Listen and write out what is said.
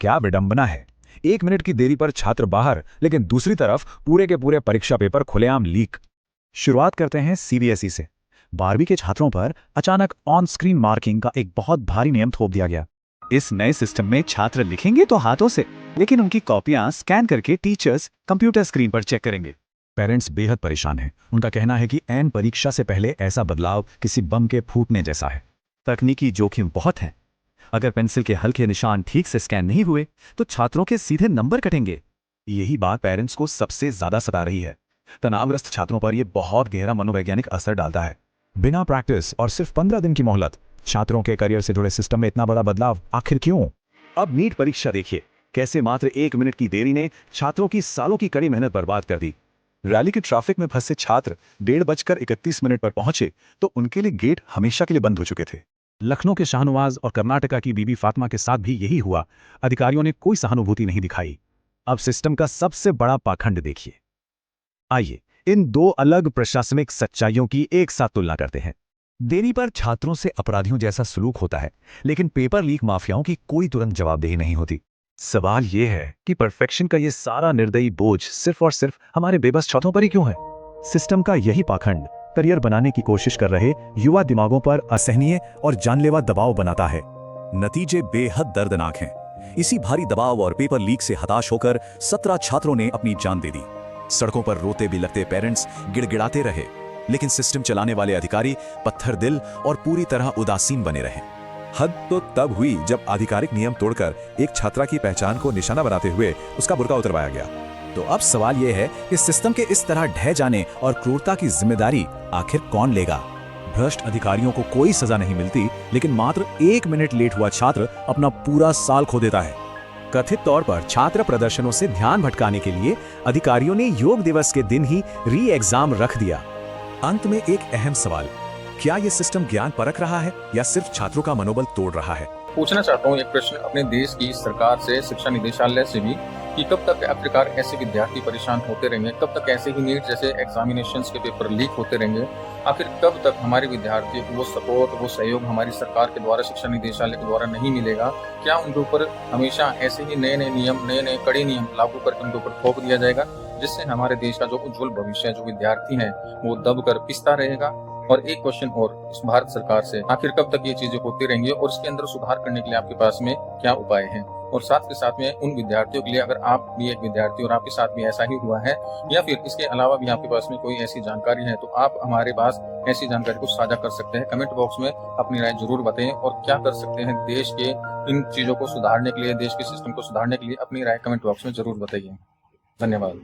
क्या विडंबना है। 1 मिनट की देरी पर छात्र बाहर, लेकिन दूसरी तरफ पूरे के पूरे परीक्षा पेपर खुलेआम लीक। शुरुआत करते हैं सीबीएसई से। 12वीं के छात्रों पर अचानक ऑन स्क्रीन मार्किंग का एक बहुत भारी नियम थोप दिया गया। इस नए सिस्टम में छात्र लिखेंगे तो हाथों से, लेकिन उनकी कॉपियां स्कैन करके टीचर्स कंप्यूटर स्क्रीन पर चेक करेंगे। पेरेंट्स बेहद परेशान हैं। उनका कहना है कि ऐन परीक्षा से पहले ऐसा बदलाव किसी बम के फूटने जैसा है। तकनीकी जोखिम बहुत है। अगर पेंसिल के हल्के निशान ठीक से स्कैन नहीं हुए तो छात्रों के सीधे नंबर कटेंगे। यही बात पेरेंट्स को सबसे ज्यादा सता रही है। तनावग्रस्त छात्रों पर यह बहुत गहरा मनोवैज्ञानिक असर डालता है। बिना प्रैक्टिस और सिर्फ 15 दिन की मोहलत, छात्रों के करियर से जुड़े सिस्टम में इतना बड़ा बदलाव आखिर क्यों? अब नीट परीक्षा देखिए, कैसे मात्र 1 मिनट की देरी ने छात्रों की सालों की कड़ी मेहनत बर्बाद कर दी। रैली के ट्रैफिक में फंसे छात्र 1:31 पर पहुंचे तो उनके लिए गेट हमेशा के लिए बंद हो चुके थे। लखनऊ के शाहनवाज और कर्नाटका की बीबी फातिमा के साथ भी यही हुआ। अधिकारियों ने कोई सहानुभूति नहीं दिखाई। अब सिस्टम का सबसे बड़ा पाखंड देखिए। आइए इन दो अलग प्रशासनिक सच्चाइयों की एक साथ तुलना करते हैं। देरी पर छात्रों से अपराधियों जैसा सलूक होता है, लेकिन पेपर लीक माफियाओं की कोई तुरंत जवाबदेही नहीं होती। सवाल यह है कि परफेक्शन का यह सारा निर्दयी बोझ सिर्फ और सिर्फ हमारे बेबस छात्रों पर ही क्यों है? सिस्टम का यही पाखंड करियर बनाने की कोशिश कर रहे युवा दिमागों पर असहनीय और जानलेवा दबाव बनाता है। नतीजे बेहद दर्दनाक हैं। इसी भारी दबाव और पेपर लीक से हताश होकर 17 छात्रों ने अपनी जान दे दी। सड़कों पर रोते बिलखते पेरेंट्स गिड़गिड़ाते रहे, लेकिन सिस्टम चलाने वाले अधिकारी पत्थर दिल और पूरी तरह उदासीन बने रहे। हद तो तब हुई जब आधिकारिक नियम तोड़कर एक छात्रा की पहचान को निशाना बनाते हुए उसका बुर्का उतरवाया गया। तो अब सवाल यह है कि सिस्टम के इस तरह ढह जाने और क्रूरता की जिम्मेदारी आखिर कौन लेगा? भ्रष्ट अधिकारियों को कोई सजा नहीं मिलती, लेकिन मात्र 1 मिनट लेट हुआ छात्र अपना पूरा साल खो देता है। कथित तौर पर छात्र प्रदर्शनों से ध्यान भटकाने के लिए अधिकारियों ने योग दिवस के दिन ही री एग्जाम रख दिया। अंत में एक अहम सवाल, क्या यह सिस्टम ज्ञान परख रहा है या सिर्फ छात्रों का मनोबल तोड़ रहा है? पूछना चाहता हूँ एक प्रश्न अपने देश की सरकार से, शिक्षा निदेशालय से भी, कि कब तक आखिरकार ऐसे विद्यार्थी परेशान होते रहेंगे? कब तक ऐसे ही नीट जैसे एग्जामिनेशंस के पेपर लीक होते रहेंगे? आखिर कब तक हमारे विद्यार्थियों को वो सपोर्ट, वो सहयोग हमारी सरकार के द्वारा, शिक्षा निदेशालय के द्वारा नहीं मिलेगा? क्या उनके ऊपर हमेशा ऐसे ही नए नए नियम, नए नए कड़े नियम लागू करके उनके ऊपर थोप दिया जाएगा, जिससे हमारे देश का जो उज्जवल भविष्य है, जो विद्यार्थी है, वो दब कर पिसता रहेगा? और एक क्वेश्चन और इस भारत सरकार से, आखिर कब तक ये चीजें होती रहेंगी और इसके अंदर सुधार करने के लिए आपके पास में क्या उपाय हैं? और साथ के साथ में उन विद्यार्थियों के लिए, अगर आप भी एक विद्यार्थी और आपके साथ भी ऐसा ही हुआ है, या फिर इसके अलावा भी आपके पास में कोई ऐसी जानकारी है, तो आप हमारे पास ऐसी जानकारी को साझा कर सकते हैं। कमेंट बॉक्स में अपनी राय जरूर बताएं और क्या कर सकते हैं देश के इन चीजों को सुधारने के लिए, देश के सिस्टम को सुधारने के लिए अपनी राय कमेंट बॉक्स में जरूर बताइए। धन्यवाद।